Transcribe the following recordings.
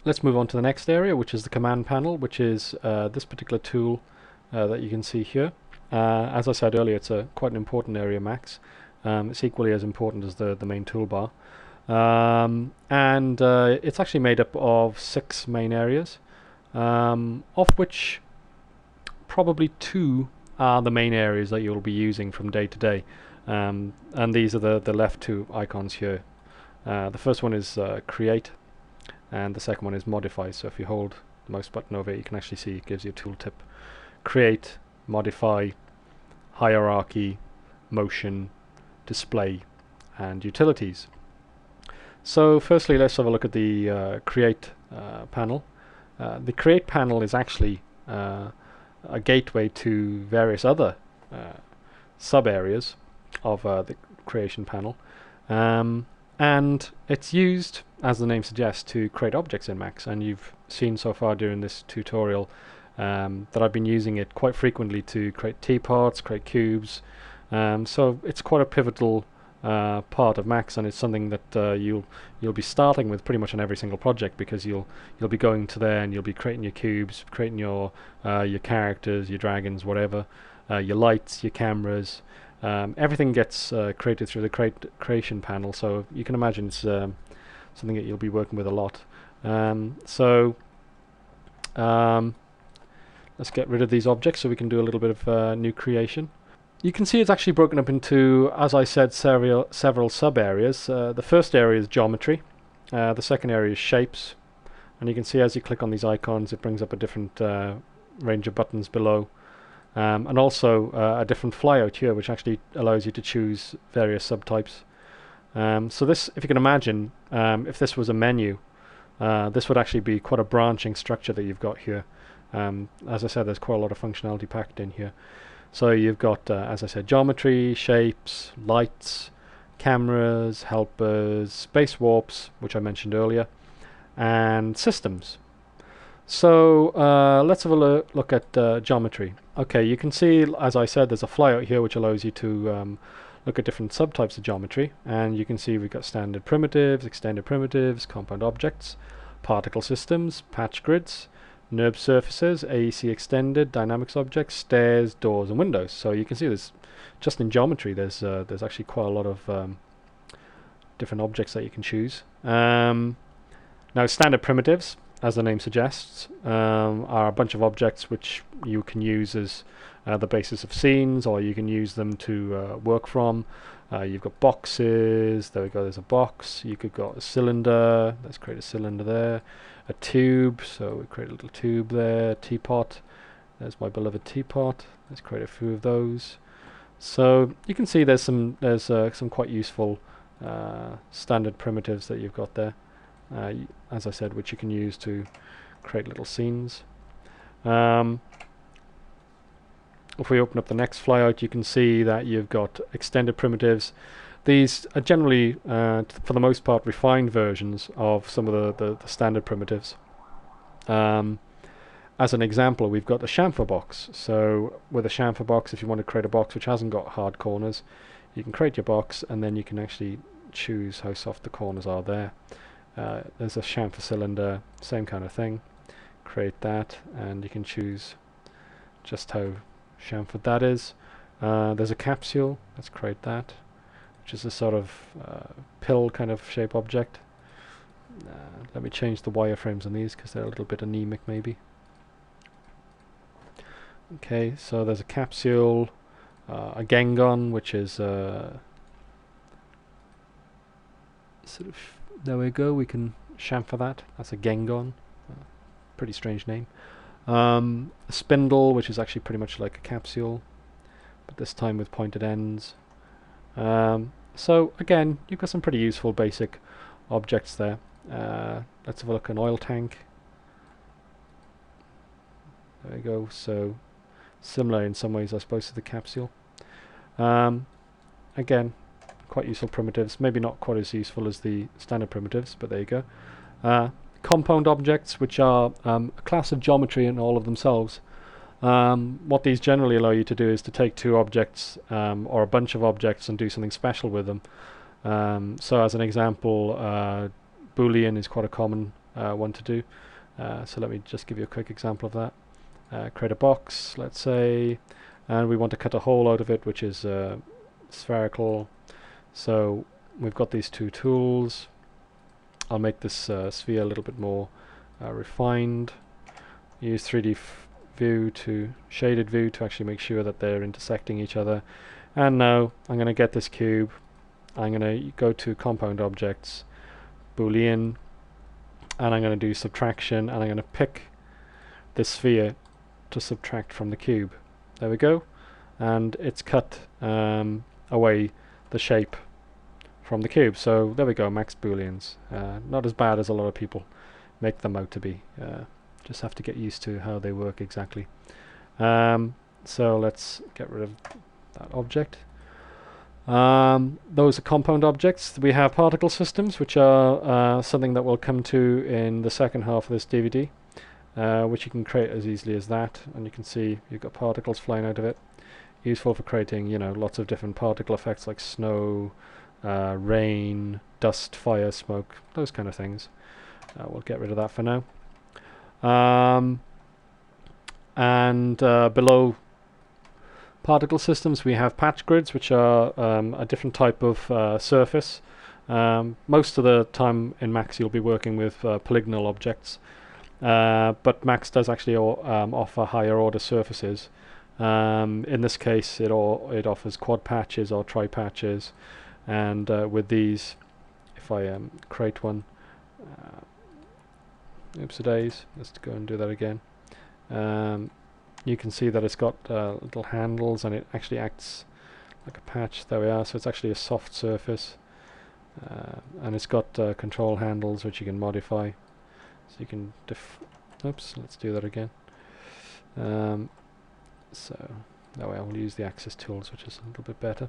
Let's move on to the next area, which is the command panel, which is this particular tool that you can see here. As I said earlier, it's quite an important area, Max. It's equally as important as the main toolbar. And it's actually made up of 6 main areas, of which probably 2 are the main areas that you'll be using from day to day. And these are the left 2 icons here. The first one is create, and the second one is modify. So if you hold the mouse button over it, you can actually see it gives you a tooltip. Create, modify, hierarchy, motion, display, and utilities. So firstly, let's have a look at the create panel. The create panel is actually a gateway to various other sub areas of the creation panel, and it's used, as the name suggests, to create objects in Max. And you've seen so far during this tutorial that I've been using it quite frequently to create teapots, create cubes. So it's quite a pivotal part of Max, and it's something that you'll be starting with pretty much on every single project, because you'll be going to there and you'll be creating your cubes, creating your characters, your dragons, whatever, your lights, your cameras. Everything gets created through the creation panel, so you can imagine it's something that you'll be working with a lot. Let's get rid of these objects so we can do a little bit of new creation. You can see it's actually broken up into, as I said, several sub-areas. The first area is geometry, the second area is shapes, and you can see as you click on these icons it brings up a different range of buttons below, and also a different flyout here, which actually allows you to choose various subtypes. So this, if you can imagine, if this was a menu, this would actually be quite a branching structure that you've got here. As I said, there's quite a lot of functionality packed in here. So you've got, as I said, geometry, shapes, lights, cameras, helpers, space warps, which I mentioned earlier, and systems. So let's have a look at geometry. Okay, you can see, as I said, there's a flyout here which allows you to look at different subtypes of geometry, and you can see we've got standard primitives, extended primitives, compound objects, particle systems, patch grids, NURB surfaces, AEC extended, dynamics objects, stairs, doors, and windows. So you can see there's, just in geometry, there's actually quite a lot of different objects that you can choose. Now, standard primitives, as the name suggests, are a bunch of objects which you can use as the basis of scenes, or you can use them to work from. You've got boxes, there we go, there's a box. You could got a cylinder, let's create a cylinder there. A tube, so we create a little tube there. Teapot, there's my beloved teapot. Let's create a few of those. So you can see there's some quite useful standard primitives that you've got there, as I said, which you can use to create little scenes. If we open up the next flyout, you can see that you've got extended primitives. These are generally, for the most part, refined versions of some of the standard primitives. As an example, we've got the chamfer box. So with a chamfer box, if you want to create a box which hasn't got hard corners, you can create your box and then you can actually choose how soft the corners are there. There's a chamfer cylinder, same kind of thing. Create that and you can choose just how chamfered that is. There's a capsule, let's create that, which is a sort of pill kind of shape object. Let me change the wireframes on these because they're a little bit anemic maybe. Okay, so there's a capsule, a Gengon, which is sort of, there we go, we can chamfer that. That's a Gengon, pretty strange name. A spindle, which is actually pretty much like a capsule, but this time with pointed ends. So again, you've got some pretty useful basic objects there. Let's have a look at an oil tank. There we go. So similar in some ways, I suppose, to the capsule. Again, quite useful primitives. Maybe not quite as useful as the standard primitives, but there you go. Compound objects, which are a class of geometry in all of themselves. What these generally allow you to do is to take 2 objects or a bunch of objects and do something special with them. So as an example, Boolean is quite a common want to do. So let me just give you a quick example of that. Create a box, let's say, and we want to cut a hole out of it, which is spherical. So we've got these two tools. I'll make this sphere a little bit more refined. Use 3D view to shaded view to actually make sure that they're intersecting each other. And now I'm going to get this cube. I'm going to go to compound objects, Boolean, and I'm going to do subtraction, and I'm going to pick this sphere to subtract from the cube. There we go. And it's cut away the shape from the cube. So there we go, max booleans. Not as bad as a lot of people make them out to be. Just have to get used to how they work exactly. So let's get rid of that object. Those are compound objects. We have particle systems, which are something that we'll come to in the second half of this DVD, which you can create as easily as that. And you can see you've got particles flying out of it. Useful for creating, lots of different particle effects like snow, rain, dust, fire, smoke, those kind of things. We'll get rid of that for now. Below particle systems we have patch grids, which are a different type of surface. Most of the time in Max you'll be working with polygonal objects, but Max does actually offer higher order surfaces. In this case it offers quad patches or tri patches, and with these, if I create one, oops-a-days, let's go and do that again. You can see that it's got little handles, and it actually acts like a patch. There we are. So it's actually a soft surface, and it's got control handles which you can modify. So you can oops, let's do that again. So that way I will use the axis tools, which is a little bit better.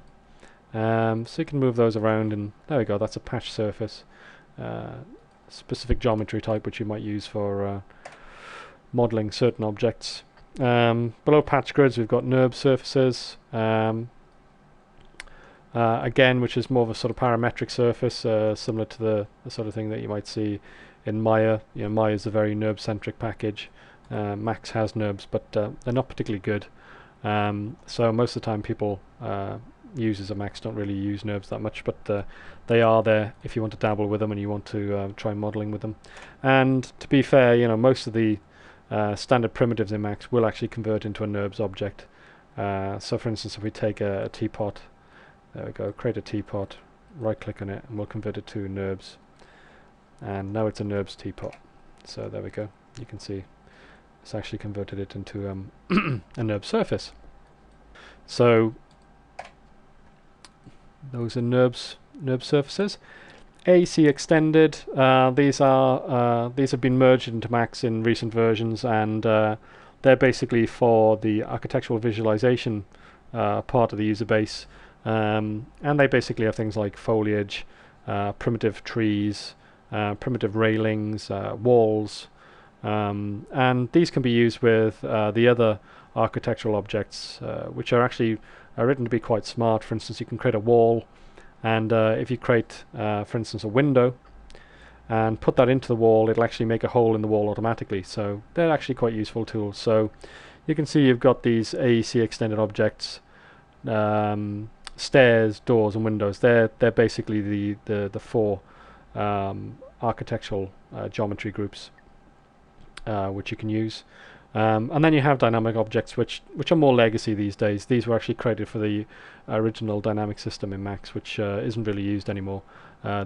So you can move those around, and there we go. That's a patch surface. Specific geometry type which you might use for modeling certain objects. Below patch grids we've got NURB surfaces, again, which is more of a sort of parametric surface, similar to the sort of thing that you might see in Maya. Maya is a very NURB-centric package. Max has NURBs, but they're not particularly good. So most of the time people users of Max don't really use NURBs that much, but they are there if you want to dabble with them and you want to try modeling with them. And to be fair, most of the standard primitives in Max will actually convert into a NURBS object. So for instance, if we take a teapot, there we go, create a teapot, right click on it, and we'll convert it to NURBS. And now it's a NURBS teapot. So there we go, you can see it's actually converted it into a NURBS surface. So those are NURBS surfaces. AC extended, these have been merged into Max in recent versions, and they're basically for the architectural visualization part of the user base, and they basically have things like foliage, primitive trees, primitive railings, walls, and these can be used with the other architectural objects, which are actually written to be quite smart. For instance, you can create a wall, and if you create, for instance, a window and put that into the wall, it'll actually make a hole in the wall automatically. So they're actually quite useful tools. So you can see you've got these AEC extended objects, stairs, doors, and windows. They're basically the four architectural geometry groups which you can use. And then you have dynamic objects, which are more legacy these days. These were actually created for the original dynamic system in Max, which isn't really used anymore.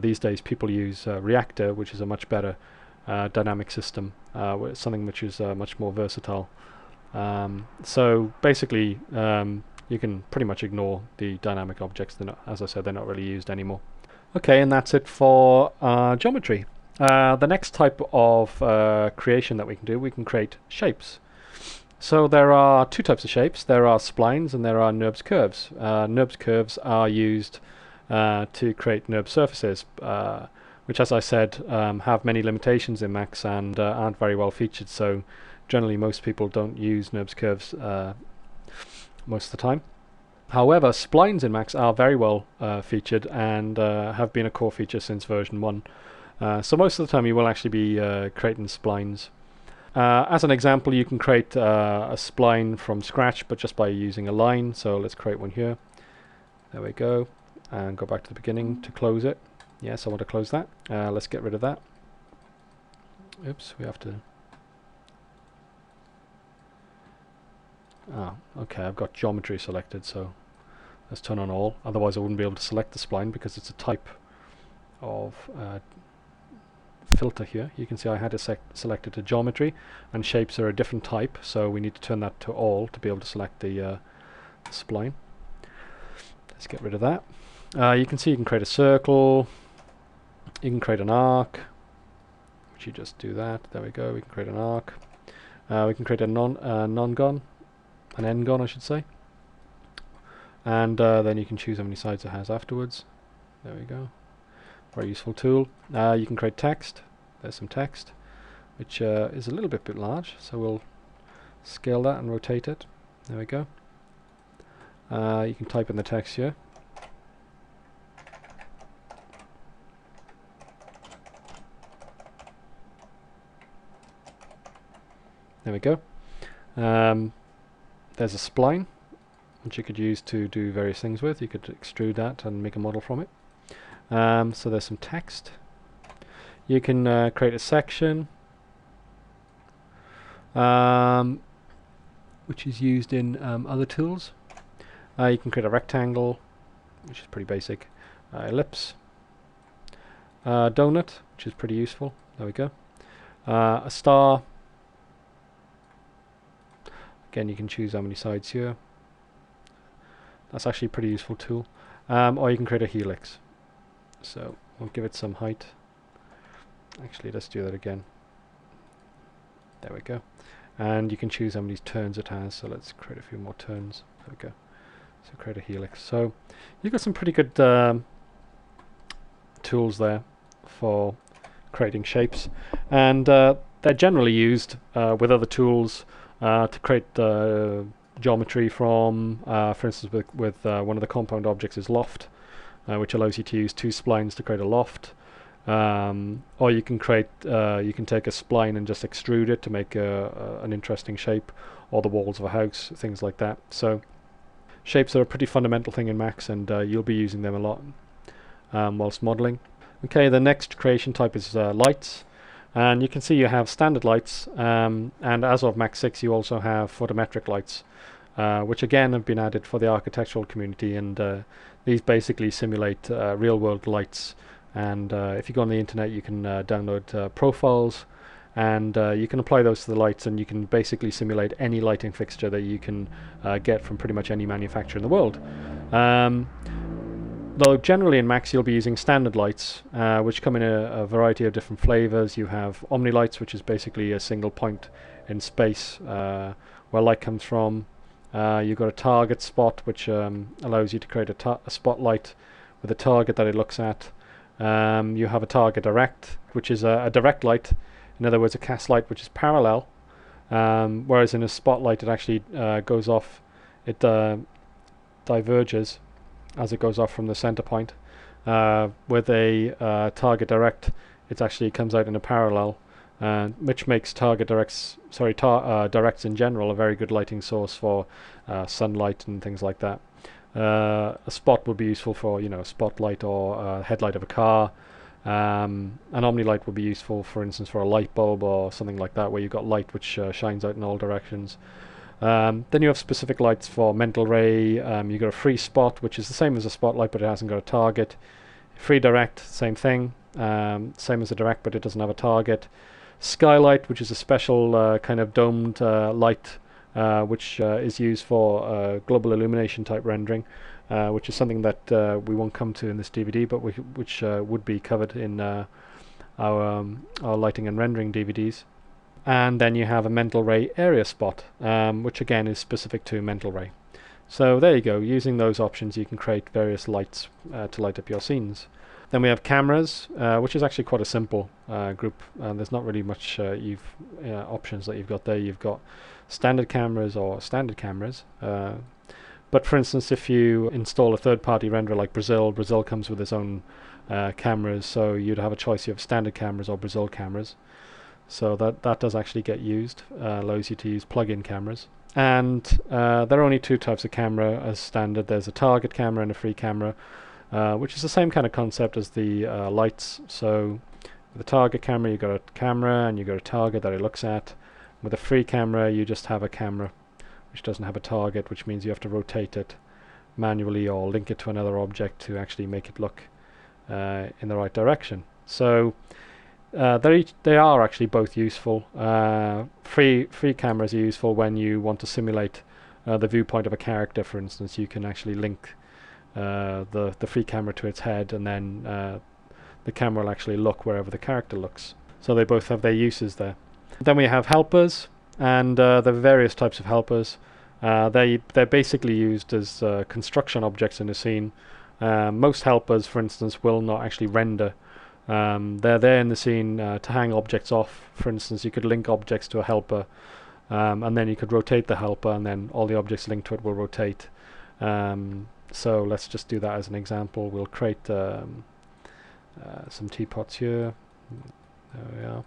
These days people use Reactor, which is a much better dynamic system, something which is much more versatile. So basically you can pretty much ignore the dynamic objects. They're not, as I said, they're not really used anymore. Okay, and that's it for geometry. The next type of creation that we can do, we can create shapes. So there are two types of shapes. There are splines and there are NURBS curves. NURBS curves are used to create NURBS surfaces, which, as I said, have many limitations in Max and aren't very well featured. So generally most people don't use NURBS curves most of the time. However, splines in Max are very well featured and have been a core feature since version 1. So most of the time you will actually be creating splines. As an example, you can create a spline from scratch, but just by using a line. So let's create one here. There we go. And go back to the beginning to close it. Yes, I want to close that. Let's get rid of that. Oops, we have to... Oh, okay, I've got geometry selected, so let's turn on all. Otherwise I wouldn't be able to select the spline because it's a type of filter here. You can see I had it selected to geometry, and shapes are a different type, so we need to turn that to all to be able to select the spline. Let's get rid of that. You can see you can create a circle, you can create an arc, which you just do that. There we go. We can create an arc. We can create a non-gon, an n-gon I should say, and then you can choose how many sides it has afterwards. There we go. Very useful tool. You can create text. There's some text, which is a little bit large, so we'll scale that and rotate it. There we go. You can type in the text here. There we go. There's a spline, which you could use to do various things with. You could extrude that and make a model from it. So there's some text. You can create a section, which is used in other tools. You can create a rectangle, which is pretty basic. Ellipse. Donut, which is pretty useful. There we go. A star. Again, you can choose how many sides here. That's actually a pretty useful tool. Or you can create a helix. So we'll give it some height. Actually, let's do that again. There we go. And you can choose how many turns it has. So let's create a few more turns. There we go. So create a helix. So you've got some pretty good tools there for creating shapes. And they're generally used with other tools to create geometry from, for instance, with one of the compound objects is loft, which allows you to use two splines to create a loft. Or you can create, you can take a spline and just extrude it to make an interesting shape, or the walls of a house, things like that. So shapes are a pretty fundamental thing in Max, and you'll be using them a lot whilst modeling. Okay, the next creation type is lights. And you can see you have standard lights, and as of Max 6 you also have photometric lights, which again have been added for the architectural community, and these basically simulate real-world lights. And if you go on the internet you can download profiles, and you can apply those to the lights, and you can basically simulate any lighting fixture that you can get from pretty much any manufacturer in the world. Though generally in Max you'll be using standard lights, which come in a variety of different flavors. You have Omni lights, which is basically a single point in space where light comes from. You've got a target spot, which allows you to create a spotlight with a target that it looks at. You have a target direct, which is a direct light, in other words a cast light which is parallel, whereas in a spotlight it actually goes off, it diverges as it goes off from the center point. With a target direct, it actually comes out in a parallel, which makes directs in general a very good lighting source for sunlight and things like that. A spot would be useful for, you know, a spotlight or a headlight of a car. An omni light would be useful, for instance, for a light bulb or something like that, where you've got light which shines out in all directions. Then you have specific lights for mental ray. You've got a free spot, which is the same as a spotlight, but it hasn't got a target. Free direct, same thing, same as a direct, but it doesn't have a target. Skylight, which is a special kind of domed light, which is used for global illumination type rendering, which is something that we won't come to in this DVD, but which would be covered in our lighting and rendering DVDs. And then you have a mental ray area spot, which again is specific to mental ray. So there you go. Using those options you can create various lights to light up your scenes. Then we have cameras, which is actually quite a simple group. There's not really much options that you've got there. You've got standard cameras or standard cameras. But for instance, if you install a third-party renderer like Brazil comes with its own cameras. So you'd have a choice. You have standard cameras or Brazil cameras. So that does actually get used. Allows you to use plug-in cameras. And there are only two types of camera as standard. There's a target camera and a free camera, which is the same kind of concept as the lights. So with a target camera, you've got a camera and you've got a target that it looks at. With a free camera, you just have a camera which doesn't have a target, which means you have to rotate it manually or link it to another object to actually make it look in the right direction. So they are actually both useful. Free cameras are useful when you want to simulate the viewpoint of a character. For instance, you can actually link the free camera to its head, and then the camera will actually look wherever the character looks. So they both have their uses there. Then we have helpers, and there are various types of helpers. They're basically used as construction objects in a scene. Most helpers, for instance, will not actually render. They're there in the scene to hang objects off. For instance, you could link objects to a helper, and then you could rotate the helper, and then all the objects linked to it will rotate. So let's just do that as an example. We'll create some teapots here. There we are.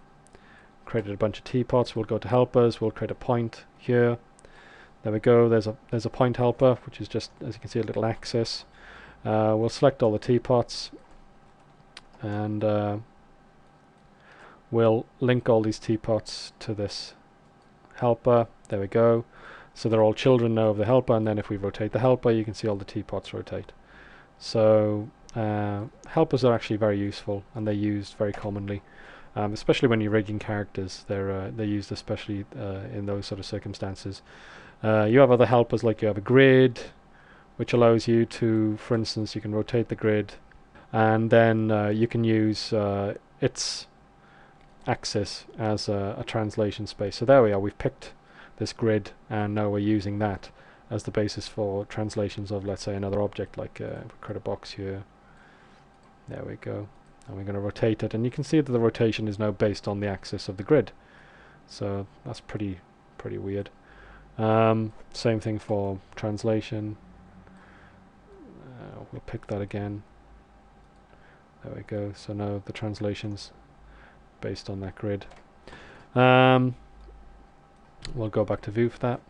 Created a bunch of teapots. We'll go to helpers. We'll create a point here. There we go. There's a point helper, which is just, as you can see, a little axis. We'll select all the teapots, and we'll link all these teapots to this helper. There we go. So they're all children now of the helper, and then if we rotate the helper, you can see all the teapots rotate. So helpers are actually very useful, and they're used very commonly, especially when you're rigging characters. They're used especially in those sort of circumstances. You have other helpers, like you have a grid, which allows you to, for instance, you can rotate the grid, and then you can use its axis as a translation space. So there we are. We've picked this grid, and now we're using that as the basis for translations of, let's say, another object, like create a box here. There we go. And we're going to rotate it, and you can see that the rotation is now based on the axis of the grid. So that's pretty weird. Same thing for translation. We'll pick that again. There we go. So now the translation's based on that grid. We'll go back to view for that.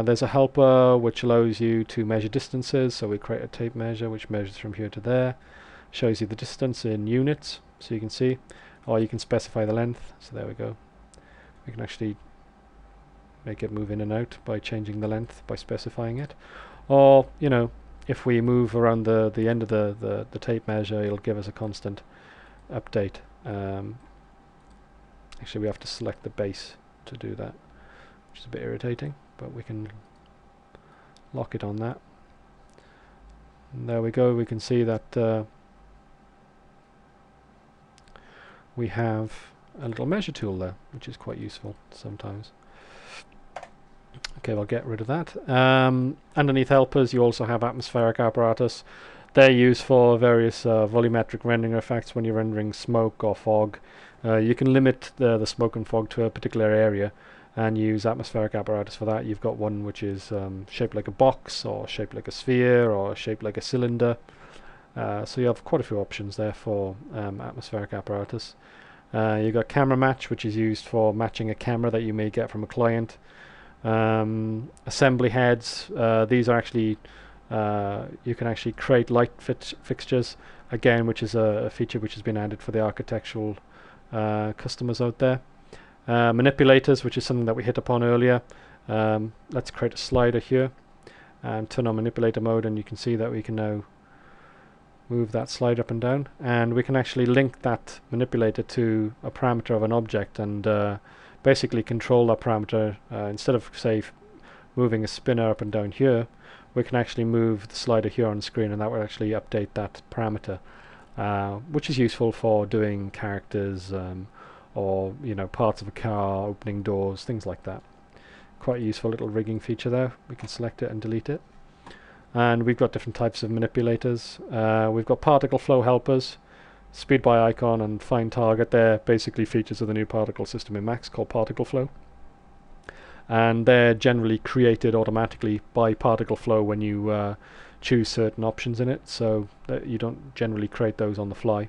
There's a helper which allows you to measure distances. So we create a tape measure which measures from here to there. Shows you the distance in units, so you can see, or you can specify the length. So there we go. We can actually make it move in and out by changing the length by specifying it. Or, you know, if we move around the end of the tape measure, it'll give us a constant update. Actually, we have to select the base to do that, which is a bit irritating, but we can lock it on that. And there we go. We can see that we have a little measure tool there, which is quite useful sometimes. Okay, we'll get rid of that. Underneath helpers, you also have atmospheric apparatus. They're used for various volumetric rendering effects when you're rendering smoke or fog. You can limit the smoke and fog to a particular area and use atmospheric apparatus for that. You've got one which is shaped like a box, or shaped like a sphere, or shaped like a cylinder. So you have quite a few options there for atmospheric apparatus. You've got camera match, which is used for matching a camera that you may get from a client. Assembly heads, these are actually, you can actually create light fixtures, again, which is a feature which has been added for the architectural customers out there. Manipulators, which is something that we hit upon earlier. Let's create a slider here and turn on manipulator mode, and you can see that we can now move that slide up and down, and we can actually link that manipulator to a parameter of an object, and basically control that parameter. Instead of, say, moving a spinner up and down here, we can actually move the slider here on the screen, and that will actually update that parameter, which is useful for doing characters, or, you know, parts of a car, opening doors, things like that. Quite a useful little rigging feature there. We can select it and delete it. And we've got different types of manipulators. We've got particle flow helpers, speed by icon, and find target. They're basically features of the new particle system in Max called particle flow. And they're generally created automatically by particle flow when you choose certain options in it, so that you don't generally create those on the fly.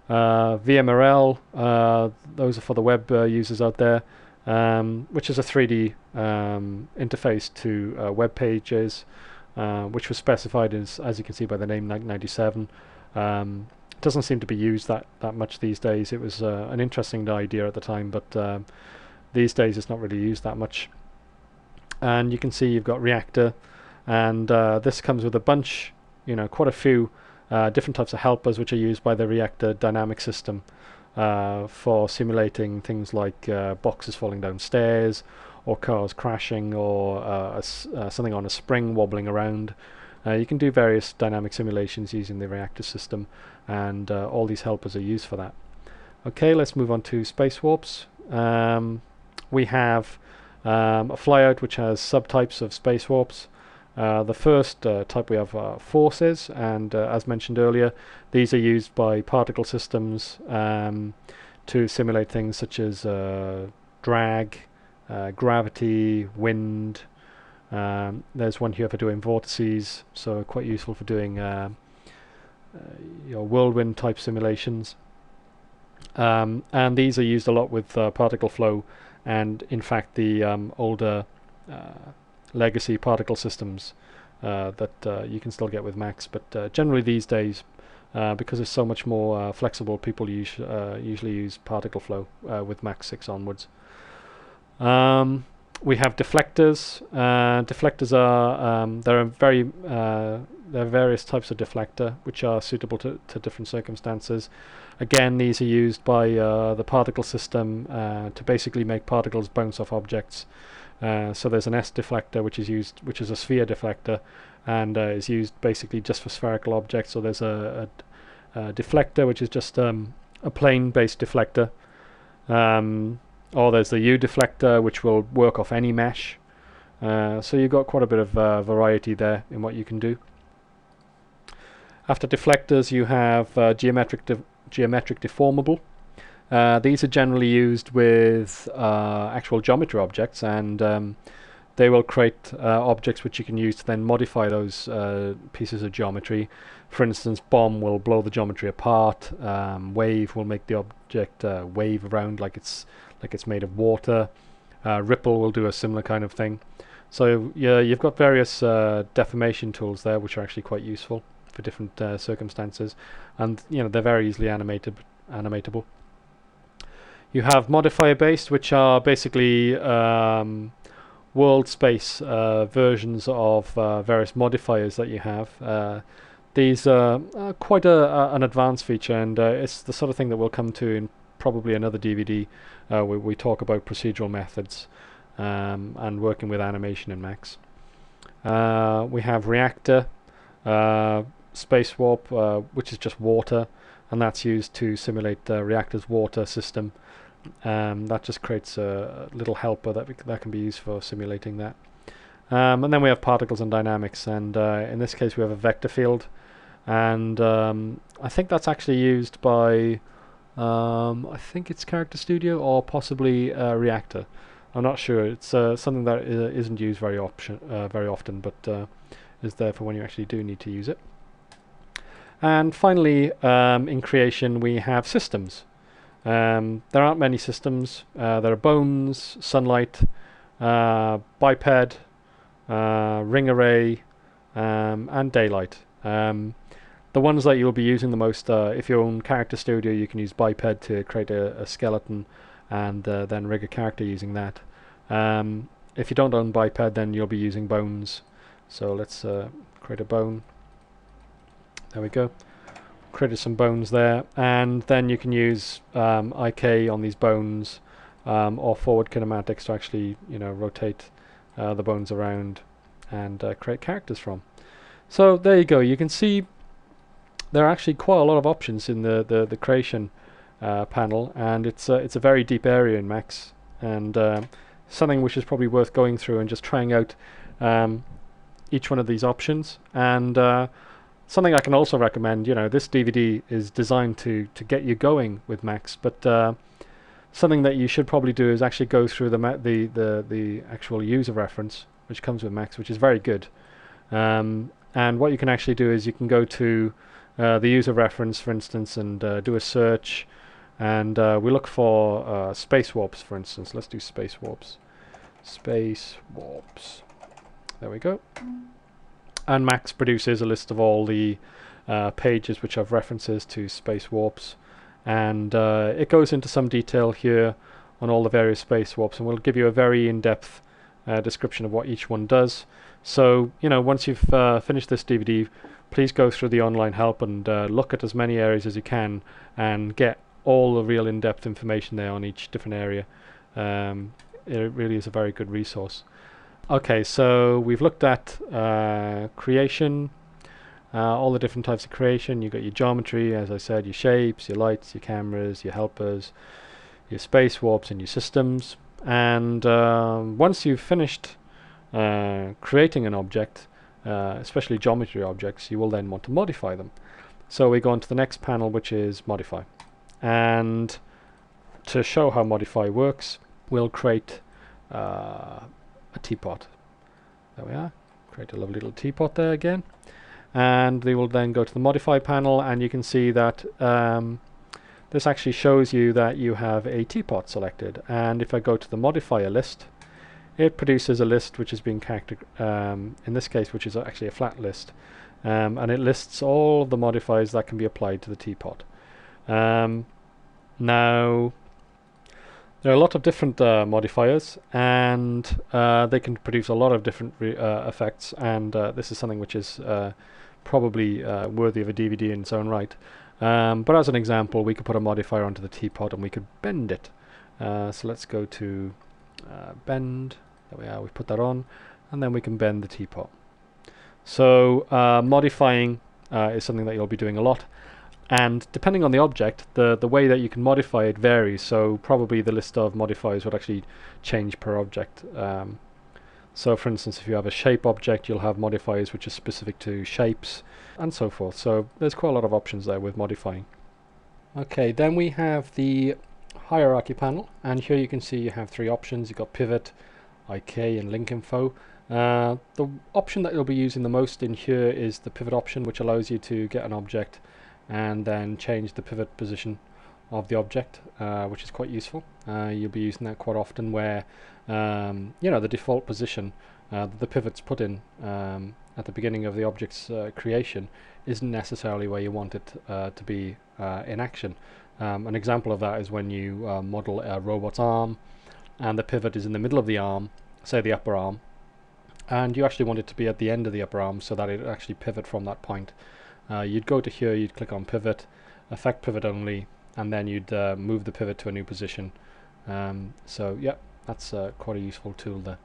VMRL, those are for the web users out there, which is a 3D interface to web pages, which was specified as you can see by the name 1997. Doesn't seem to be used that much these days. It was an interesting idea at the time, but these days it's not really used that much. And you can see you've got Reactor, and this comes with a bunch, quite a few different types of helpers which are used by the Reactor dynamic system for simulating things like boxes falling down stairs, or cars crashing, or something on a spring wobbling around. You can do various dynamic simulations using the Reactor system, and all these helpers are used for that. Okay, let's move on to space warps. We have a flyout which has subtypes of space warps. The first type we have are forces, and as mentioned earlier, these are used by particle systems to simulate things such as drag, gravity, wind. There's one here for doing vortices, so quite useful for doing whirlwind type simulations. And these are used a lot with particle flow, and in fact the older legacy particle systems that you can still get with Max, but generally these days, because it's so much more flexible, people usually use particle flow with Max 6 onwards. We have deflectors. Deflectors are there are various types of deflector which are suitable to different circumstances. Again, these are used by the particle system to basically make particles bounce off objects. So there's an S deflector which is a sphere deflector, and is used basically just for spherical objects. So there's a deflector which is just a plane-based deflector. Or there's the U deflector, which will work off any mesh. So you've got quite a bit of variety there in what you can do. After deflectors, you have geometric deformable. These are generally used with actual geometry objects, and they will create objects which you can use to then modify those pieces of geometry. For instance, bomb will blow the geometry apart. Wave will make the object wave around like it's made of water. Ripple will do a similar kind of thing. So yeah, you've got various deformation tools there which are actually quite useful for different circumstances, and they're very easily animatable. You have modifier based, which are basically world space versions of various modifiers that you have. These are quite an advanced feature, and it's the sort of thing that we'll come to in probably another DVD where we talk about procedural methods and working with animation in Max. We have Reactor, Space Warp, which is just water, and that's used to simulate the reactor's water system. That just creates a little helper that can be used for simulating that. And then we have particles and dynamics, and in this case we have a vector field, and I think that's actually used by I think it's Character Studio or possibly Reactor. I'm not sure. It's something that isn't used very often, but is there for when you actually do need to use it. And finally, in creation we have systems. There aren't many systems. There are bones, sunlight, biped, ring array, and daylight. The ones that you'll be using the most, if you own Character Studio, you can use biped to create a skeleton and then rig a character using that. If you don't own biped, then you'll be using bones. So let's create a bone. There we go. Created some bones there, and then you can use IK on these bones or forward kinematics to actually rotate the bones around and create characters from. So there you go. You can see there are actually quite a lot of options in the creation panel, and it's a very deep area in Max, and something which is probably worth going through and just trying out each one of these options. And something I can also recommend, this DVD is designed to get you going with Max, but something that you should probably do is actually go through the actual user reference which comes with Max, which is very good. And what you can actually do is you can go to the user reference, for instance, and do a search, and we look for space warps, for instance. Let's do space warps. Space warps. There we go. And Max produces a list of all the pages which have references to space warps, and it goes into some detail here on all the various space warps, and we'll give you a very in-depth description of what each one does. So, you know, once you've finished this DVD, please go through the online help and look at as many areas as you can and get all the real in-depth information there on each different area. It really is a very good resource. Okay, so we've looked at creation, all the different types of creation. You've got your geometry, as I said, your shapes, your lights, your cameras, your helpers, your space warps, and your systems. And once you've finished creating an object, especially geometry objects, you will then want to modify them. So we go on to the next panel, which is modify. And to show how modify works, we'll create a teapot. There we are. Create a lovely little teapot there again. And we will then go to the modify panel, and you can see that this actually shows you that you have a teapot selected. And if I go to the modifier list, it produces a list which is being in this case, which is actually a flat list, and it lists all of the modifiers that can be applied to the teapot. Now, there are a lot of different modifiers, and they can produce a lot of different effects, and this is something which is probably worthy of a DVD in its own right. But as an example, we could put a modifier onto the teapot and we could bend it. So let's go to bend. There we are, we put that on, and then we can bend the teapot. So modifying is something that you'll be doing a lot, and depending on the object, the way that you can modify it varies. So probably the list of modifiers would actually change per object. So for instance, if you have a shape object, you'll have modifiers which are specific to shapes, and so forth. So there's quite a lot of options there with modifying. Okay, then we have the hierarchy panel, and here you can see you have three options. You've got pivot, IK, and link info. The option that you'll be using the most in here is the pivot option, which allows you to get an object and then change the pivot position of the object, which is quite useful. You'll be using that quite often, where you know, the default position the pivot's put in at the beginning of the object's creation isn't necessarily where you want it to be in action. An example of that is when you model a robot's arm, and the pivot is in the middle of the arm, say the upper arm, and you actually want it to be at the end of the upper arm so that it actually pivot from that point. You'd go to here, you'd click on pivot, affect pivot only, and then you'd move the pivot to a new position. So yeah, that's quite a useful tool there.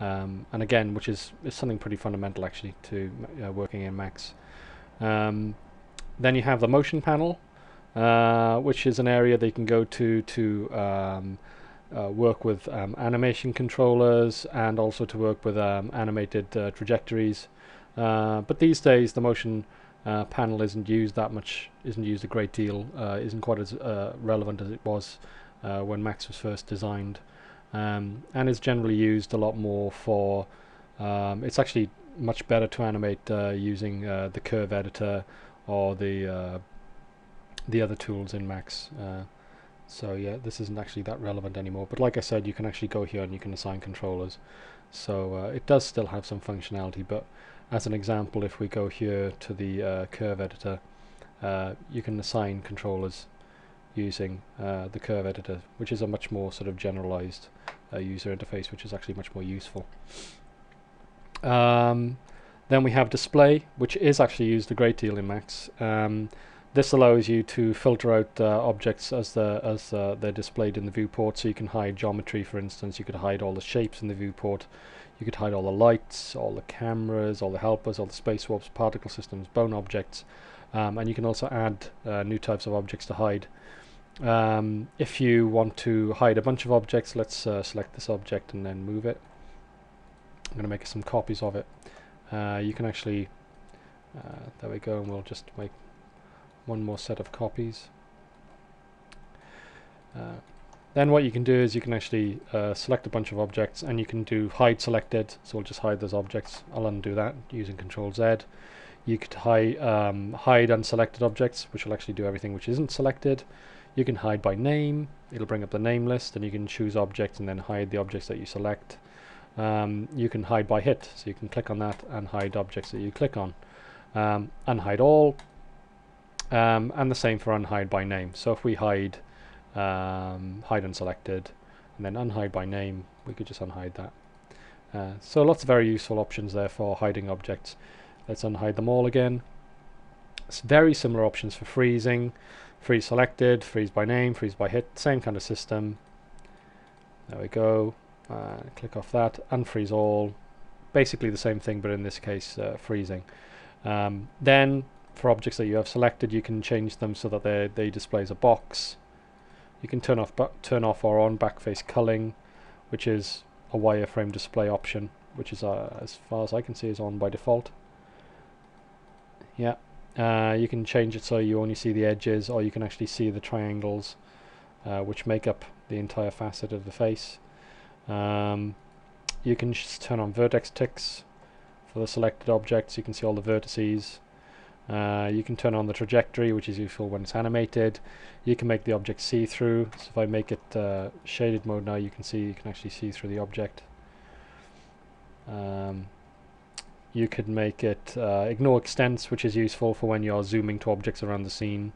And again, which is something pretty fundamental actually to working in Max. Then you have the motion panel, which is an area that you can go to work with animation controllers, and also to work with animated trajectories. But these days the motion panel isn't used that much, isn't used a great deal, isn't quite as relevant as it was when Max was first designed, and is generally used a lot more for it's actually much better to animate using the curve editor or the other tools in Max. So yeah, this isn't actually that relevant anymore, but like I said, you can actually go here and you can assign controllers, so it does still have some functionality. But as an example, if we go here to the curve editor, you can assign controllers using the curve editor, which is a much more sort of generalized user interface, which is actually much more useful. Then we have display, which is actually used a great deal in Max. This allows you to filter out objects as they're displayed in the viewport. So you can hide geometry, for instance. You could hide all the shapes in the viewport. You could hide all the lights, all the cameras, all the helpers, all the space warps, particle systems, bone objects, and you can also add new types of objects to hide. If you want to hide a bunch of objects, let's select this object and then move it. I'm going to make some copies of it. You can actually, there we go, and we'll just make one more set of copies. Then what you can do is you can actually select a bunch of objects, and you can do hide selected, so we'll just hide those objects. I'll undo that using Control Z. You could hide unselected objects, which will actually do everything which isn't selected. You can hide by name, it'll bring up the name list, and you can choose objects and then hide the objects that you select. You can hide by hit, so you can click on that and hide objects that you click on. Unhide all, and the same for unhide by name. So if we hide unselected and then unhide by name, we could just unhide that. So lots of very useful options there for hiding objects. Let's unhide them all again. It's very similar options for freezing. Freeze selected, freeze by name, freeze by hit, same kind of system. There we go. Click off that, unfreeze all. Basically the same thing, but in this case freezing. Then for objects that you have selected, you can change them so that they display as a box. You can turn off or on backface culling, which is a wireframe display option, which is as far as I can see is on by default. Yeah, you can change it so you only see the edges, or you can actually see the triangles which make up the entire facet of the face. You can just turn on vertex ticks for the selected objects. You can see all the vertices. You can turn on the trajectory, which is useful when it's animated. You can make the object see-through. So if I make it shaded mode now, you can actually see through the object. You could make it ignore extents, which is useful for when you're zooming to objects around the scene.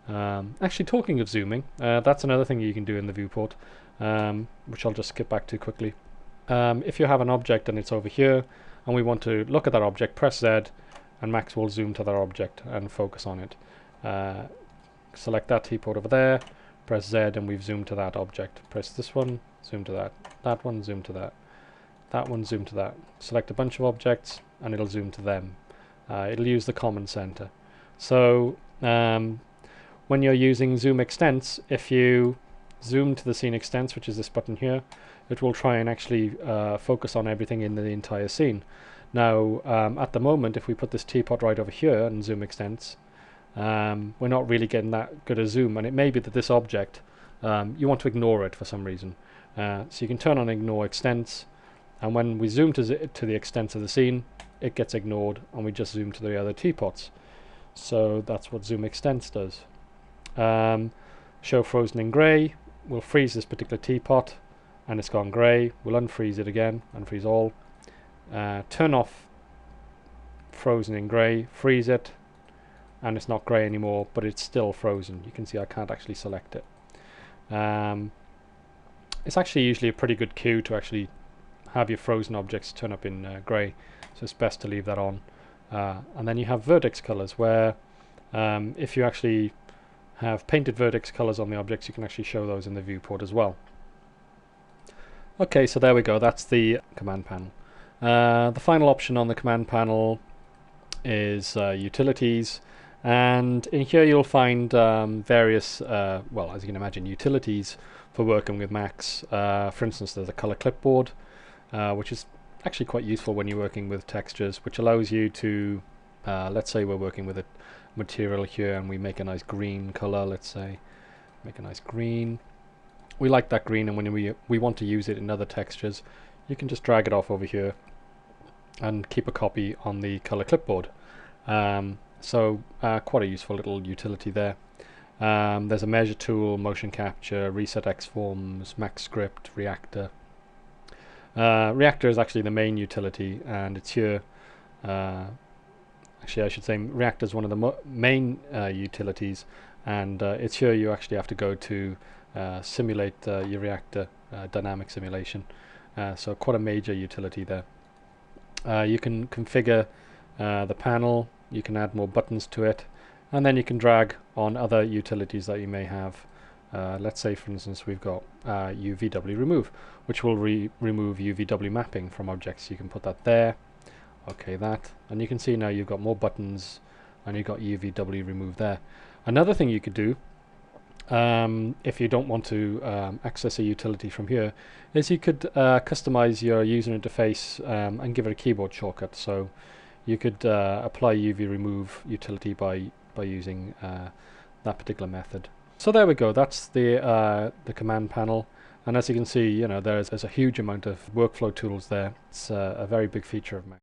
Actually, talking of zooming, that's another thing you can do in the viewport, which I'll just skip back to quickly. If you have an object and it's over here, and we want to look at that object, press Z, and Max will zoom to that object and focus on it. Select that T-port over there, press Z, and we've zoomed to that object. Press this one, zoom to that. That one, zoom to that. That one, zoom to that. Select a bunch of objects and it'll zoom to them. It'll use the common center. So when you're using zoom extents, if you zoom to the scene extents, which is this button here, it will try and actually focus on everything in the entire scene. Now at the moment, if we put this teapot right over here and zoom extents, we're not really getting that good a zoom, and it may be that this object you want to ignore it for some reason. So you can turn on ignore extents, and when we zoom to the extents of the scene, it gets ignored, and we just zoom to the other teapots. So that's what zoom extents does. Show frozen in grey. We'll freeze this particular teapot, and it's gone grey. We'll unfreeze it again, unfreeze all. Turn off frozen in grey, freeze it, and it's not grey anymore, but it's still frozen. You can see I can't actually select it. It's actually usually a pretty good cue to actually have your frozen objects turn up in grey, so it's best to leave that on. And then you have vertex colours, where if you actually have painted vertex colours on the objects, you can actually show those in the viewport as well. Okay, so there we go, that's the command panel. The final option on the command panel is utilities, and in here you'll find various, well, as you can imagine, utilities for working with Max. For instance, there's a color clipboard, which is actually quite useful when you're working with textures, which allows you to, let's say we're working with a material here and we make a nice green color, let's say, make a nice green. We like that green, and when we want to use it in other textures, you can just drag it off over here and keep a copy on the color clipboard. So quite a useful little utility there. There's a measure tool, motion capture, reset Xforms, Max script, reactor. Reactor is actually the main utility, and it's here. Actually, I should say reactor is one of the main utilities, and it's here you actually have to go to simulate your reactor dynamic simulation. So quite a major utility there. You can configure the panel, you can add more buttons to it, and then you can drag on other utilities that you may have. Let's say, for instance, we've got UVW remove, which will remove UVW mapping from objects. You can put that there. Okay, that. And you can see now you've got more buttons, and you've got UVW remove there. Another thing you could do, if you don't want to access a utility from here, is you could customize your user interface and give it a keyboard shortcut. So you could apply UV remove utility by using that particular method. So there we go. That's the command panel, and as you can see, there's a huge amount of workflow tools there. It's a very big feature of Mac.